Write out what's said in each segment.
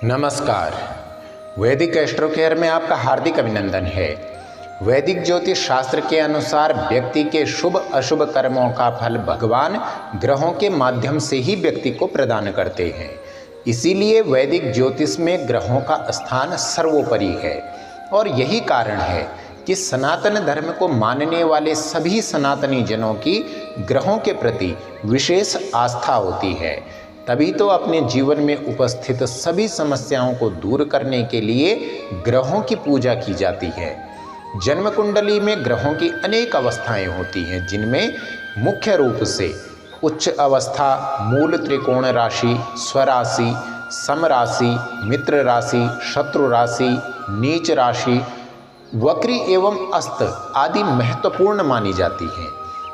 नमस्कार। वैदिक astro care में आपका हार्दिक अभिनंदन है। वैदिक ज्योतिष शास्त्र के अनुसार व्यक्ति के शुभ अशुभ कर्मों का फल भगवान ग्रहों के माध्यम से ही व्यक्ति को प्रदान करते हैं। इसीलिए वैदिक ज्योतिष में ग्रहों का स्थान सर्वोपरि है और यही कारण है कि सनातन धर्म को मानने वाले सभी सनातनी जनों की ग्रहों के प्रति विशेष आस्था होती है। तभी तो अपने जीवन में उपस्थित सभी समस्याओं को दूर करने के लिए ग्रहों की पूजा की जाती है। जन्म कुंडली में ग्रहों की अनेक अवस्थाएं होती हैं, जिनमें मुख्य रूप से उच्च अवस्था, मूल त्रिकोण राशि, स्वराशि, समराशि, मित्र राशि, शत्रु राशि, नीच राशि, वक्री एवं अस्त आदि महत्वपूर्ण मानी जाती हैं।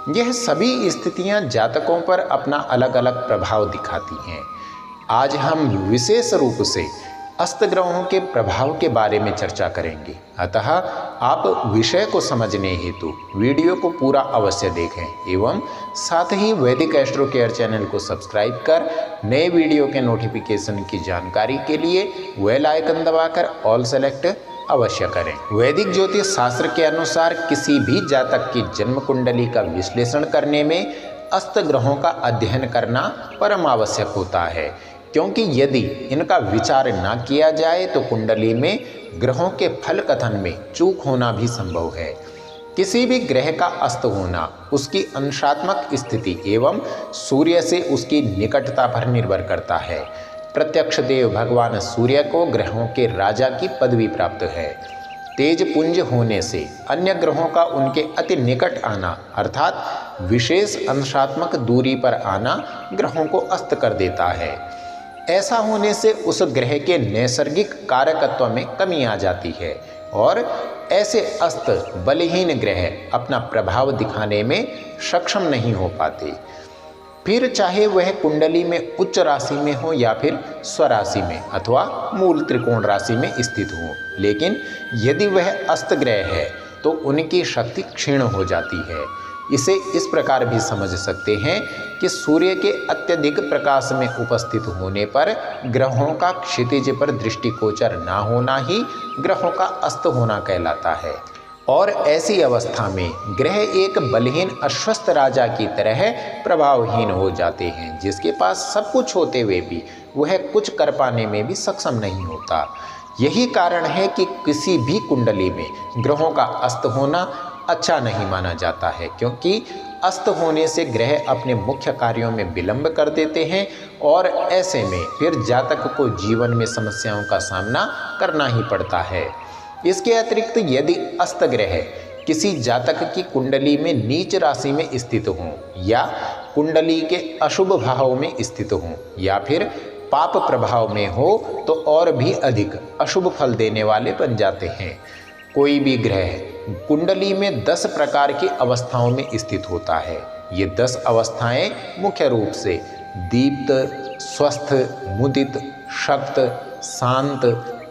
यह सभी स्थितियां जातकों पर अपना अलग अलग प्रभाव दिखाती हैं। आज हम विशेष रूप से अस्त ग्रहों के प्रभाव के बारे में चर्चा करेंगे। अतः आप विषय को समझने हेतु वीडियो को पूरा अवश्य देखें एवं साथ ही वैदिक एस्ट्रो केयर चैनल को सब्सक्राइब कर नए वीडियो के नोटिफिकेशन की जानकारी के लिए बेल आइकन दबाकर ऑल सेलेक्ट अवश्य करें। वैदिक ज्योतिष शास्त्र के अनुसार किसी भी जातक की जन्म कुंडली का विश्लेषण करने में अस्त ग्रहों का अध्ययन करना परम आवश्यक होता है, क्योंकि यदि इनका विचार ना किया जाए तो कुंडली में ग्रहों के फल कथन में चूक होना भी संभव है। किसी भी ग्रह का अस्त होना उसकी अंशात्मक स्थिति एवं सूर्य से उसकी निकटता पर निर्भर करता है। प्रत्यक्ष देव भगवान सूर्य को ग्रहों के राजा की पदवी प्राप्त है। तेज पुंज होने से अन्य ग्रहों का उनके अति निकट आना अर्थात विशेष अंशात्मक दूरी पर आना ग्रहों को अस्त कर देता है। ऐसा होने से उस ग्रह के नैसर्गिक कारकत्व में कमी आ जाती है और ऐसे अस्त बलहीन ग्रह अपना प्रभाव दिखाने में सक्षम नहीं हो पाते। फिर चाहे वह कुंडली में उच्च राशि में हो या फिर स्वराशि में अथवा मूल त्रिकोण राशि में स्थित हो, लेकिन यदि वह अस्त ग्रह है तो उनकी शक्ति क्षीण हो जाती है। इसे इस प्रकार भी समझ सकते हैं कि सूर्य के अत्यधिक प्रकाश में उपस्थित होने पर ग्रहों का क्षितिज पर दृष्टिगोचर ना होना ही ग्रहों का अस्त होना कहलाता है। और ऐसी अवस्था में ग्रह एक बलहीन अस्वस्थ राजा की तरह प्रभावहीन हो जाते हैं, जिसके पास सब कुछ होते हुए भी वह कुछ कर पाने में भी सक्षम नहीं होता। यही कारण है कि किसी भी कुंडली में ग्रहों का अस्त होना अच्छा नहीं माना जाता है, क्योंकि अस्त होने से ग्रह अपने मुख्य कार्यों में विलंब कर देते हैं और ऐसे में फिर जातक को जीवन में समस्याओं का सामना करना ही पड़ता है। इसके अतिरिक्त यदि अस्त ग्रह किसी जातक की कुंडली में नीच राशि में स्थित हों या कुंडली के अशुभ भाव में स्थित हों या फिर पाप प्रभाव में हो तो और भी अधिक अशुभ फल देने वाले बन जाते हैं। कोई भी ग्रह कुंडली में 10 प्रकार की अवस्थाओं में स्थित होता है। ये 10 अवस्थाएं मुख्य रूप से दीप्त, स्वस्थ, मुदित, शक्त, शांत,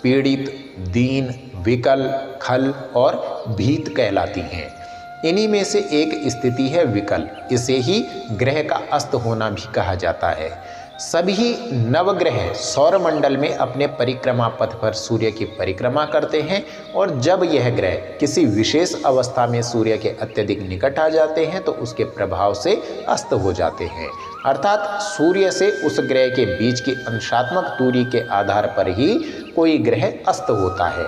पीड़ित, दीन, विकल, खल और भीत कहलाती हैं। इन्हीं में से एक स्थिति है विकल। इसे ही ग्रह का अस्त होना भी कहा जाता है। सभी नवग्रह सौरमंडल में अपने परिक्रमा पथ पर सूर्य की परिक्रमा करते हैं और जब यह ग्रह किसी विशेष अवस्था में सूर्य के अत्यधिक निकट आ जाते हैं तो उसके प्रभाव से अस्त हो जाते हैं। अर्थात सूर्य से उस ग्रह के बीच की अंशात्मक दूरी के आधार पर ही कोई ग्रह अस्त होता है।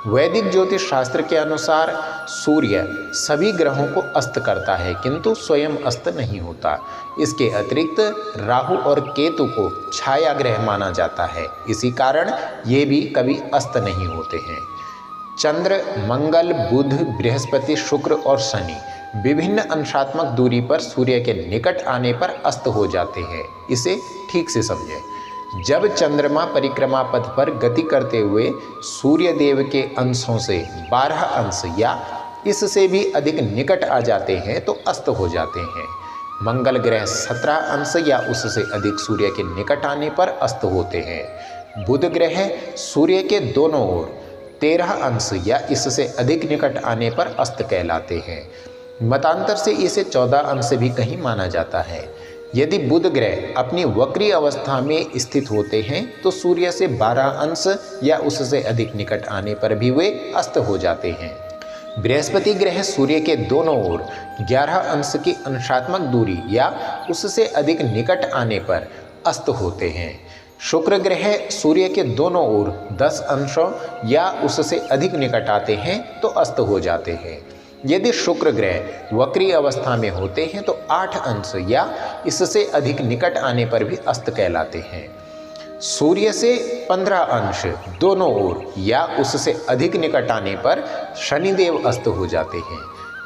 वैदिक ज्योतिष शास्त्र के अनुसार सूर्य सभी ग्रहों को अस्त करता है, किंतु स्वयं अस्त नहीं होता। इसके अतिरिक्त राहु और केतु को छाया ग्रह माना जाता है, इसी कारण ये भी कभी अस्त नहीं होते हैं। चंद्र, मंगल, बुध, बृहस्पति, शुक्र और शनि विभिन्न अंशात्मक दूरी पर सूर्य के निकट आने पर अस्त हो जाते हैं। इसे ठीक से समझें। जब चंद्रमा परिक्रमा पथ पर गति करते हुए सूर्य देव के अंशों से 12 अंश या इससे भी अधिक निकट आ जाते हैं तो अस्त हो जाते हैं। मंगल ग्रह 17 अंश या उससे अधिक सूर्य के निकट आने पर अस्त होते हैं। बुध ग्रह सूर्य के दोनों ओर 13 अंश या इससे अधिक निकट आने पर अस्त कहलाते हैं। मतांतर से इसे 14 अंश भी कहीं माना जाता है। यदि बुध ग्रह अपनी वक्री अवस्था में स्थित होते हैं तो सूर्य से 12 अंश या उससे अधिक निकट आने पर भी वे अस्त हो जाते हैं। बृहस्पति ग्रह सूर्य के दोनों ओर 11 अंश की अंशात्मक दूरी या उससे अधिक निकट आने पर अस्त होते हैं। शुक्र ग्रह सूर्य के दोनों ओर 10 अंशों या उससे अधिक निकट आते हैं तो अस्त हो जाते हैं। यदि शुक्र ग्रह वक्री अवस्था में होते हैं तो 8 अंश या इससे अधिक निकट आने पर भी अस्त कहलाते हैं। सूर्य से 15 अंश दोनों ओर या उससे अधिक निकट आने पर शनिदेव अस्त हो जाते हैं।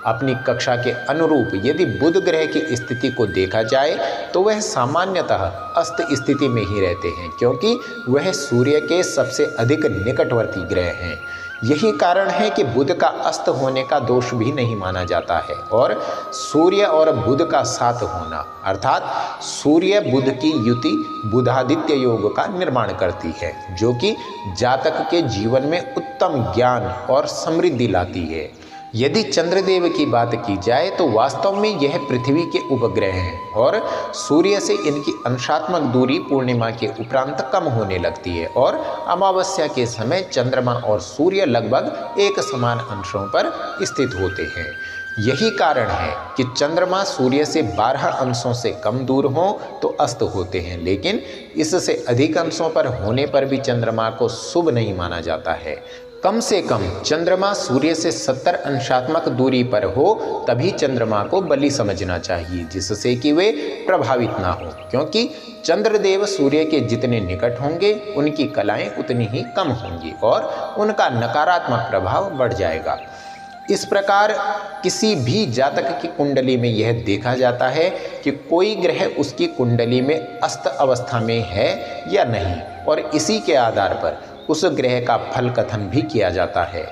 अपनी कक्षा के अनुरूप यदि बुध ग्रह की स्थिति को देखा जाए तो वह सामान्यतः अस्त स्थिति में ही रहते हैं, क्योंकि वह सूर्य के सबसे अधिक निकटवर्ती ग्रह हैं। यही कारण है कि बुध का अस्त होने का दोष भी नहीं माना जाता है और सूर्य और बुध का साथ होना अर्थात सूर्य बुध की युति बुधादित्य योग का निर्माण करती है, जो कि जातक के जीवन में उत्तम ज्ञान और समृद्धि लाती है। यदि चंद्रदेव की बात की जाए तो वास्तव में यह पृथ्वी के उपग्रह हैं और सूर्य से इनकी अंशात्मक दूरी पूर्णिमा के उपरांत कम होने लगती है और अमावस्या के समय चंद्रमा और सूर्य लगभग एक समान अंशों पर स्थित होते हैं। यही कारण है कि चंद्रमा सूर्य से 12 अंशों से कम दूर हो तो अस्त होते हैं, लेकिन इससे अधिक अंशों पर होने पर भी चंद्रमा को शुभ नहीं माना जाता है। कम से कम चंद्रमा सूर्य से 70 अंशात्मक दूरी पर हो तभी चंद्रमा को बलि समझना चाहिए, जिससे कि वे प्रभावित ना हो, क्योंकि चंद्रदेव सूर्य के जितने निकट होंगे उनकी कलाएं उतनी ही कम होंगी और उनका नकारात्मक प्रभाव बढ़ जाएगा। इस प्रकार किसी भी जातक की कुंडली में यह देखा जाता है कि कोई ग्रह उसकी कुंडली में अस्त अवस्था में है या नहीं, और इसी के आधार पर उस ग्रह का फल कथन भी किया जाता है।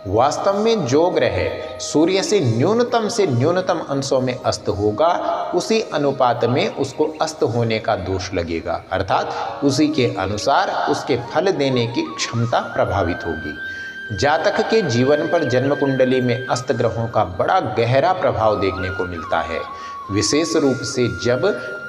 वास्तव में जो ग्रह सूर्य से न्यूनतम अंशों में अस्त होगा उसी अनुपात में उसको अस्त होने का दोष लगेगा, अर्थात उसी के अनुसार उसके फल देने की क्षमता प्रभावित होगी। जातक के जीवन पर जन्म कुंडली में अस्त ग्रहों का बड़ा गहरा प्रभाव देखने को मिलता है, विशेष रूप से जब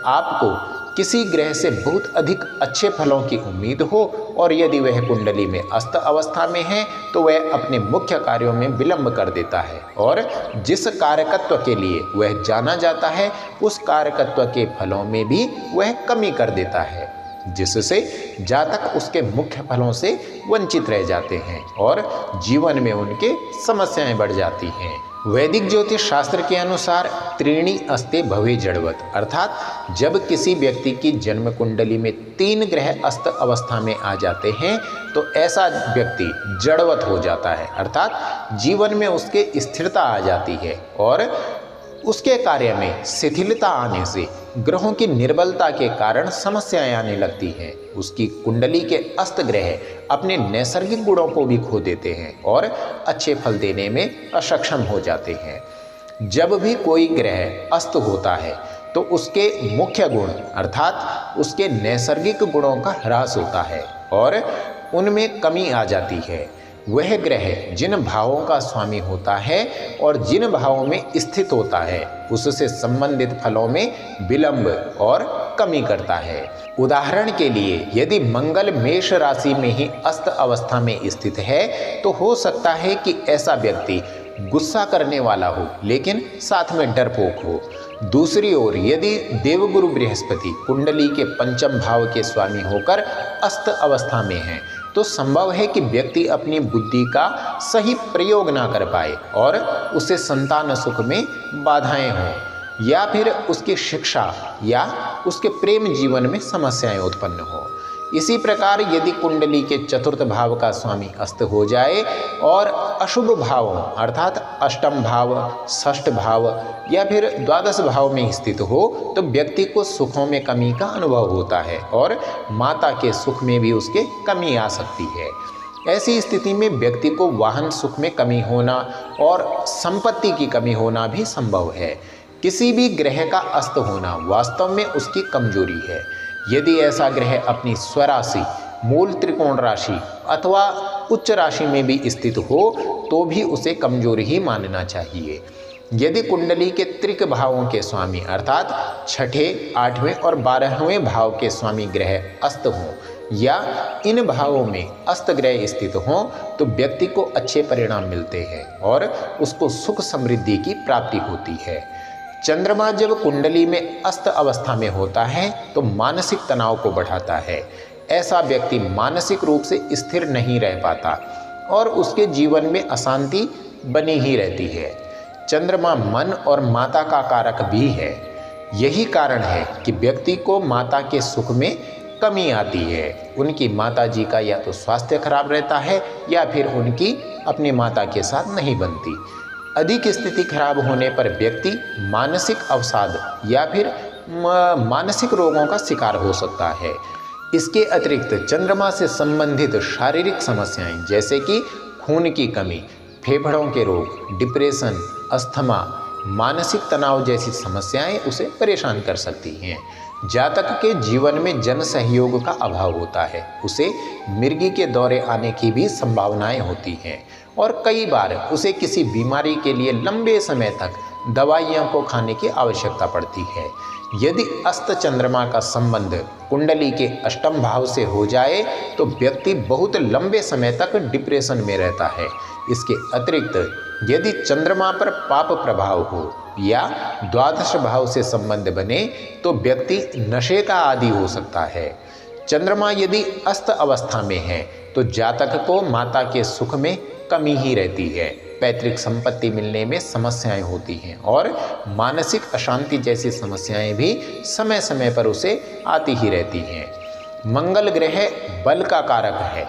आपको किसी ग्रह से बहुत अधिक अच्छे फलों की उम्मीद हो और यदि वह कुंडली में अस्त अवस्था में है तो वह अपने मुख्य कार्यों में विलंब कर देता है और जिस कारकत्व के लिए वह जाना जाता है उस कारकत्व के फलों में भी वह कमी कर देता है, जिससे जातक उसके मुख्य फलों से वंचित रह जाते हैं और जीवन में उनके समस्याएं बढ़ जाती हैं। वैदिक ज्योतिष शास्त्र के अनुसार त्रीणि अस्ते भवे जड़वत, अर्थात जब किसी व्यक्ति की जन्म कुंडली में 3 ग्रह अस्त अवस्था में आ जाते हैं तो ऐसा व्यक्ति जड़वत हो जाता है, अर्थात जीवन में उसके स्थिरता आ जाती है और उसके कार्य में शिथिलता आने से ग्रहों की निर्बलता के कारण समस्याएं आने लगती हैं। उसकी कुंडली के अस्त ग्रह अपने नैसर्गिक गुणों को भी खो देते हैं और अच्छे फल देने में अक्षम हो जाते हैं। जब भी कोई ग्रह अस्त होता है तो उसके मुख्य गुण अर्थात उसके नैसर्गिक गुणों का ह्रास होता है और उनमें कमी आ जाती है। वह ग्रह जिन भावों का स्वामी होता है और जिन भावों में स्थित होता है उससे संबंधित फलों में विलंब और कमी करता है। उदाहरण के लिए यदि मंगल मेष राशि में ही अस्त अवस्था में स्थित है तो हो सकता है कि ऐसा व्यक्ति गुस्सा करने वाला हो लेकिन साथ में डरपोक हो। दूसरी ओर यदि देवगुरु बृहस्पति कुंडली के पंचम भाव के स्वामी होकर अस्त अवस्था में है तो संभव है कि व्यक्ति अपनी बुद्धि का सही प्रयोग ना कर पाए और उसे संतान सुख में बाधाएं हों या फिर उसकी शिक्षा या उसके प्रेम जीवन में समस्याएं उत्पन्न हो। इसी प्रकार यदि कुंडली के चतुर्थ भाव का स्वामी अस्त हो जाए और अशुभ भावों अर्थात अष्टम भाव, षष्ठ भाव या फिर द्वादश भाव में स्थित हो तो व्यक्ति को सुखों में कमी का अनुभव होता है और माता के सुख में भी उसके कमी आ सकती है। ऐसी स्थिति में व्यक्ति को वाहन सुख में कमी होना और संपत्ति की कमी होना भी संभव है। किसी भी ग्रह का अस्त होना वास्तव में उसकी कमजोरी है। यदि ऐसा ग्रह अपनी स्वराशि, मूल त्रिकोण राशि अथवा उच्च राशि में भी स्थित हो तो भी उसे कमजोर ही मानना चाहिए। यदि कुंडली के पैतृक भावों के स्वामी अर्थात छठे, 8वें और 12वें भाव के स्वामी ग्रह अस्त हों या इन भावों में अस्त ग्रह स्थित हों तो व्यक्ति को अच्छे परिणाम मिलते हैं और उसको सुख समृद्धि की प्राप्ति होती है। चंद्रमा जब कुंडली में अस्त अवस्था में होता है तो मानसिक तनाव को बढ़ाता है। ऐसा व्यक्ति मानसिक रूप से स्थिर नहीं रह पाता और उसके जीवन में अशांति बनी ही रहती है। चंद्रमा मन और माता का कारक भी है। यही कारण है कि व्यक्ति को माता के सुख में कमी आती है। उनकी माता जी का या तो स्वास्थ्य खराब रहता है या फिर उनकी अपनी माता के साथ नहीं बनती। अधिक स्थिति खराब होने पर व्यक्ति मानसिक अवसाद या फिर मानसिक रोगों का शिकार हो सकता है। इसके अतिरिक्त चंद्रमा से संबंधित शारीरिक समस्याएं जैसे कि खून की कमी, फेफड़ों के रोग, डिप्रेशन, अस्थमा, मानसिक तनाव जैसी समस्याएं उसे परेशान कर सकती हैं। जातक के जीवन में जन सहयोग का अभाव होता है। उसे मिर्गी के दौरे आने की भी संभावनाएं होती हैं और कई बार उसे किसी बीमारी के लिए लंबे समय तक दवाइयों को खाने की आवश्यकता पड़ती है। यदि अस्त चंद्रमा का संबंध कुंडली के अष्टम भाव से हो जाए तो व्यक्ति बहुत लंबे समय तक डिप्रेशन में रहता है। इसके अतिरिक्त यदि चंद्रमा पर पाप प्रभाव हो या द्वादश भाव से संबंध बने तो व्यक्ति नशे का आदी हो सकता है। चंद्रमा यदि अस्त अवस्था में है तो जातक को माता के सुख में कमी ही रहती है। पैतृक संपत्ति मिलने में समस्याएं होती हैं और मानसिक अशांति जैसी समस्याएं भी समय समय पर उसे आती ही रहती हैं। मंगल ग्रह बल का कारक है।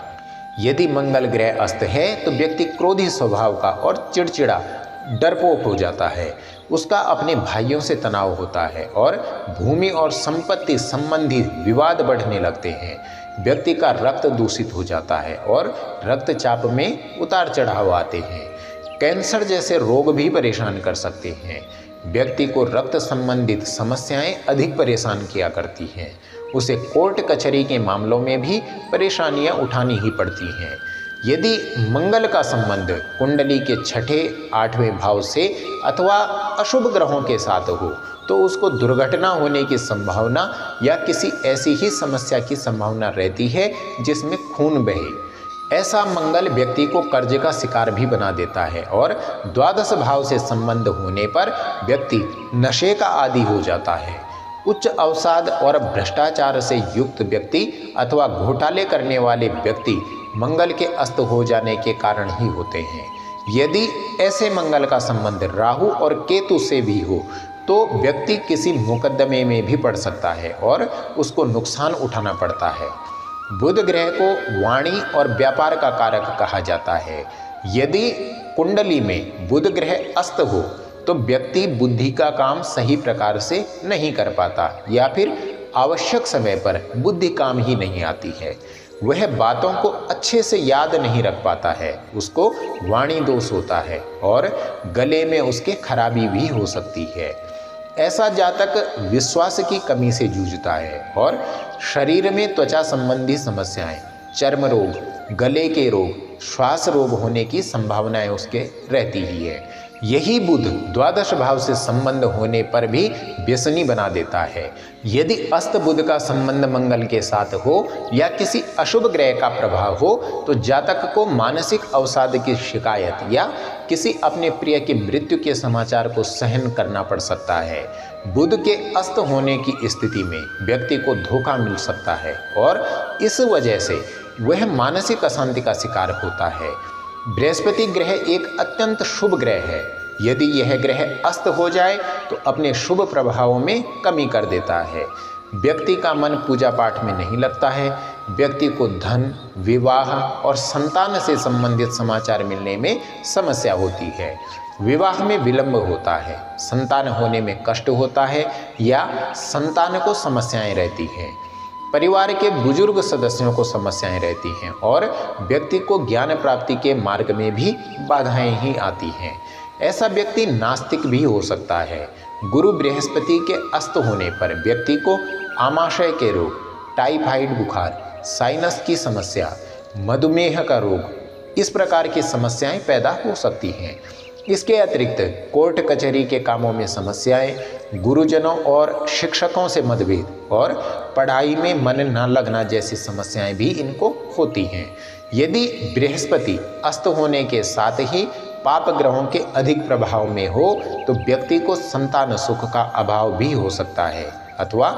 यदि मंगल ग्रह अस्त है तो व्यक्ति क्रोधी स्वभाव का और चिड़चिड़ा, डरपोक हो जाता है। उसका अपने भाइयों से तनाव होता है और भूमि और संपत्ति संबंधी विवाद बढ़ने लगते हैं। व्यक्ति का रक्त दूषित हो जाता है और रक्तचाप में उतार चढ़ाव आते हैं। कैंसर जैसे रोग भी परेशान कर सकते हैं। व्यक्ति को रक्त संबंधित समस्याएं अधिक परेशान किया करती हैं। उसे कोर्ट कचहरी के मामलों में भी परेशानियां उठानी ही पड़ती हैं। यदि मंगल का संबंध कुंडली के छठे, 8वें भाव से अथवा अशुभ ग्रहों के साथ हो तो उसको दुर्घटना होने की संभावना या किसी ऐसी ही समस्या की संभावना रहती है जिसमें खून बहे। ऐसा मंगल व्यक्ति को कर्ज का शिकार भी बना देता है और द्वादश भाव से संबंध होने पर व्यक्ति नशे का आदी हो जाता है। उच्च अवसाद और भ्रष्टाचार से युक्त व्यक्ति अथवा घोटाले करने वाले व्यक्ति मंगल के अस्त हो जाने के कारण ही होते हैं। यदि ऐसे मंगल का संबंध राहु और केतु से भी हो तो व्यक्ति किसी मुकदमे में भी पड़ सकता है और उसको नुकसान उठाना पड़ता है। बुध ग्रह को वाणी और व्यापार का कारक कहा जाता है। यदि कुंडली में बुध ग्रह अस्त हो तो व्यक्ति बुद्धि का काम सही प्रकार से नहीं कर पाता या फिर आवश्यक समय पर बुद्धि काम ही नहीं आती है। वह बातों को अच्छे से याद नहीं रख पाता है। उसको वाणी दोष होता है और गले में उसके खराबी भी हो सकती है। ऐसा जातक विश्वास की कमी से जूझता है और शरीर में त्वचा संबंधी समस्याएं, चर्म रोग, गले के रोग, श्वास रोग होने की संभावनाएं उसके रहती ही है। यही बुध द्वादश भाव से संबंध होने पर भी व्यसनी बना देता है। यदि अस्त बुध का संबंध मंगल के साथ हो या किसी अशुभ ग्रह का प्रभाव हो तो जातक को मानसिक अवसाद की शिकायत या किसी अपने प्रिय की मृत्यु के समाचार को सहन करना पड़ सकता है। बुध के अस्त होने की स्थिति में व्यक्ति को धोखा मिल सकता है और इस वजह से वह मानसिक अशांति का शिकार होता है। बृहस्पति ग्रह एक अत्यंत शुभ ग्रह है। यदि यह ग्रह अस्त हो जाए तो अपने शुभ प्रभावों में कमी कर देता है। व्यक्ति का मन पूजा पाठ में नहीं लगता है। व्यक्ति को धन, विवाह और संतान से संबंधित समाचार मिलने में समस्या होती है। विवाह में विलंब होता है, संतान होने में कष्ट होता है या संतान को समस्याएं रहती हैं। परिवार के बुजुर्ग सदस्यों को समस्याएं रहती हैं और व्यक्ति को ज्ञान प्राप्ति के मार्ग में भी बाधाएं ही आती हैं। ऐसा व्यक्ति नास्तिक भी हो सकता है। गुरु बृहस्पति के अस्त होने पर व्यक्ति को आमाशय के रोग, टाइफाइड बुखार, साइनस की समस्या, मधुमेह का रोग, इस प्रकार की समस्याएं पैदा हो सकती हैं। इसके अतिरिक्त कोर्ट कचहरी के कामों में समस्याएं, गुरुजनों और शिक्षकों से मतभेद और पढ़ाई में मन न लगना जैसी समस्याएं भी इनको होती हैं। यदि बृहस्पति अस्त होने के साथ ही पाप ग्रहों के अधिक प्रभाव में हो तो व्यक्ति को संतान सुख का अभाव भी हो सकता है, अथवा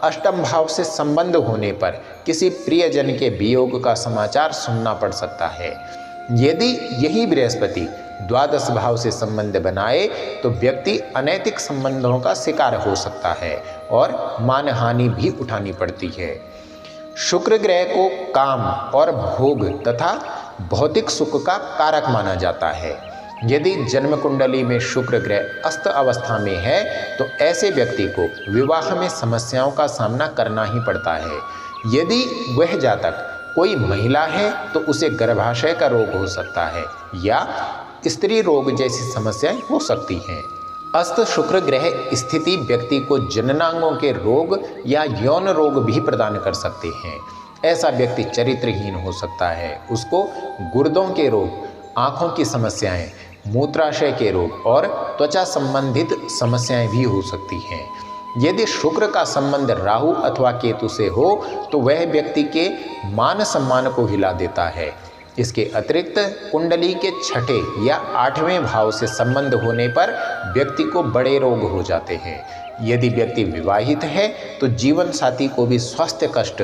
अष्टम भाव से संबंध होने पर किसी प्रियजन के वियोग का समाचार सुनना पड़ सकता है। यदि यही बृहस्पति द्वादश भाव से संबंध बनाए तो व्यक्ति अनैतिक संबंधों का शिकार हो सकता है और मानहानि भी उठानी पड़ती है। शुक्र ग्रह को काम और भोग तथा भौतिक सुख का कारक माना जाता है। यदि जन्म कुंडली में शुक्र ग्रह अस्त अवस्था में है तो ऐसे व्यक्ति को विवाह में समस्याओं का सामना करना ही पड़ता है। यदि वह जातक कोई महिला है तो उसे गर्भाशय का रोग हो सकता है या स्त्री रोग जैसी समस्याएं हो सकती हैं। अस्त शुक्र ग्रह स्थिति व्यक्ति को जननांगों के रोग या यौन रोग भी प्रदान कर सकते हैं। ऐसा व्यक्ति चरित्रहीन हो सकता है। उसको गुर्दों के रोग, आँखों की समस्याएं, मूत्राशय के रोग और त्वचा संबंधित समस्याएं भी हो सकती हैं। यदि शुक्र का संबंध राहु अथवा केतु से हो तो वह व्यक्ति के मान सम्मान को हिला देता है। इसके अतिरिक्त कुंडली के छठे या आठवें भाव से संबंध होने पर व्यक्ति को बड़े रोग हो जाते हैं। यदि व्यक्ति विवाहित है तो जीवन साथी को भी स्वास्थ्य कष्ट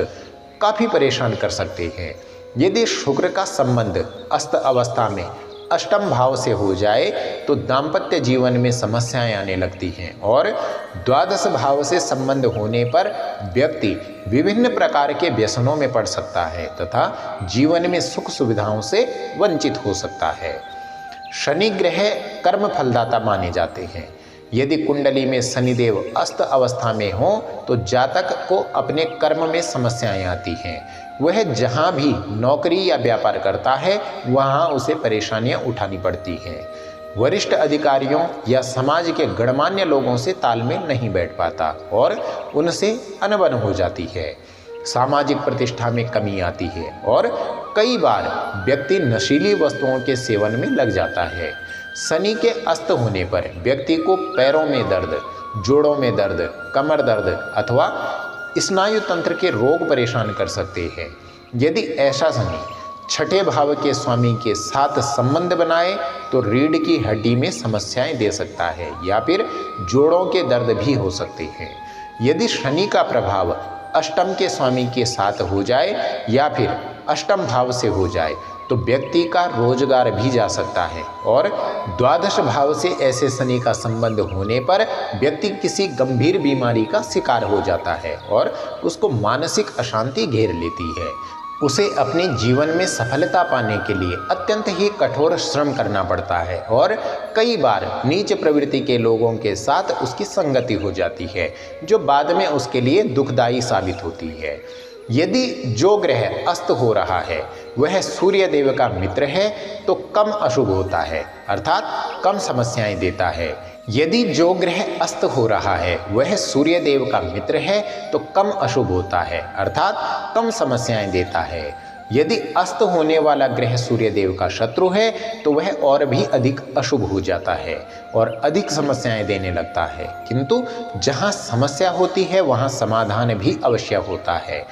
काफ़ी परेशान कर सकते हैं। यदि शुक्र का संबंध अस्त अवस्था में अष्टम भाव से हो जाए तो दाम्पत्य जीवन में समस्याएं आने लगती हैं और द्वादश भाव से संबंध होने पर व्यक्ति विभिन्न प्रकार के व्यसनों में पड़ सकता है तथा जीवन में सुख सुविधाओं से वंचित हो सकता है। शनि ग्रह कर्म फलदाता माने जाते हैं। यदि कुंडली में शनिदेव अस्त अवस्था में हो तो जातक को अपने कर्म में समस्याएं आती हैं। वह जहाँ भी नौकरी या व्यापार करता है वहाँ उसे परेशानियाँ उठानी पड़ती हैं। वरिष्ठ अधिकारियों या समाज के गणमान्य लोगों से तालमेल नहीं बैठ पाता और उनसे अनबन हो जाती है। सामाजिक प्रतिष्ठा में कमी आती है और कई बार व्यक्ति नशीली वस्तुओं के सेवन में लग जाता है। शनि के अस्त होने पर व्यक्ति को पैरों में दर्द, जोड़ों में दर्द, कमर दर्द अथवा स्नायु तंत्र के रोग परेशान कर सकते हैं। यदि ऐसा शनि छठे भाव के स्वामी के साथ संबंध बनाए तो रीढ़ की हड्डी में समस्याएं दे सकता है या फिर जोड़ों के दर्द भी हो सकते हैं। यदि शनि का प्रभाव अष्टम के स्वामी के साथ हो जाए या फिर अष्टम भाव से हो जाए तो व्यक्ति का रोजगार भी जा सकता है और द्वादश भाव से ऐसे शनि का संबंध होने पर व्यक्ति किसी गंभीर बीमारी का शिकार हो जाता है और उसको मानसिक अशांति घेर लेती है। उसे अपने जीवन में सफलता पाने के लिए अत्यंत ही कठोर श्रम करना पड़ता है और कई बार नीच प्रवृत्ति के लोगों के साथ उसकी संगति हो जाती है जो बाद में उसके लिए दुखदायी साबित होती है। यदि जो ग्रह अस्त हो रहा है वह सूर्य देव का मित्र है तो कम अशुभ होता है अर्थात कम समस्याएं देता है। यदि जो ग्रह अस्त हो रहा है वह सूर्य देव का मित्र है तो कम अशुभ होता है अर्थात कम समस्याएं देता है। यदि अस्त होने वाला ग्रह सूर्य देव का शत्रु है तो वह और भी अधिक अशुभ हो जाता है और अधिक समस्याएं देने लगता है। किंतु जहां समस्या होती है वहां समाधान भी अवश्य होता है।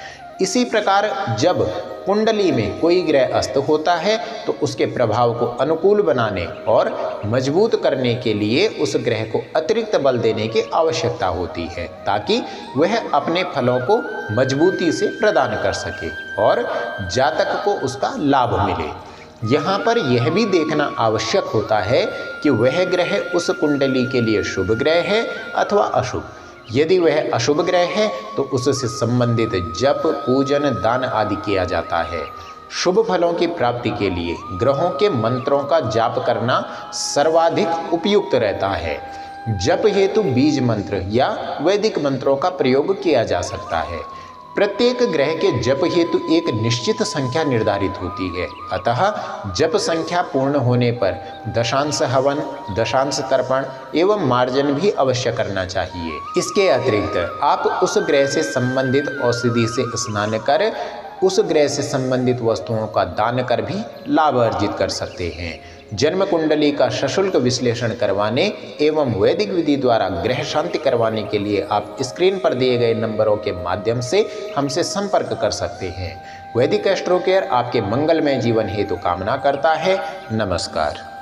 इसी प्रकार जब कुंडली में कोई ग्रह अस्त होता है तो उसके प्रभाव को अनुकूल बनाने और मजबूत करने के लिए उस ग्रह को अतिरिक्त बल देने की आवश्यकता होती है ताकि वह अपने फलों को मजबूती से प्रदान कर सके और जातक को उसका लाभ मिले। यहाँ पर यह भी देखना आवश्यक होता है कि वह ग्रह उस कुंडली के लिए शुभ ग्रह है अथवा अशुभ। यदि वह अशुभ ग्रह है तो उससे संबंधित जप, पूजन, दान आदि किया जाता है। शुभ फलों की प्राप्ति के लिए ग्रहों के मंत्रों का जाप करना सर्वाधिक उपयुक्त रहता है। जप हेतु बीज मंत्र या वैदिक मंत्रों का प्रयोग किया जा सकता है। प्रत्येक ग्रह के जप हेतु एक निश्चित संख्या निर्धारित होती है, अतः जप संख्या पूर्ण होने पर दशांश हवन, दशांश तर्पण एवं मार्जन भी अवश्य करना चाहिए। इसके अतिरिक्त आप उस ग्रह से संबंधित औषधि से स्नान कर उस ग्रह से संबंधित वस्तुओं का दान कर भी लाभ अर्जित कर सकते हैं। जन्म कुंडली का सशुल्क विश्लेषण करवाने एवं वैदिक विधि द्वारा ग्रह शांति करवाने के लिए आप स्क्रीन पर दिए गए नंबरों के माध्यम से हमसे संपर्क कर सकते हैं। वैदिक एस्ट्रो केयर आपके मंगलमय जीवन हेतु कामना करता है। नमस्कार।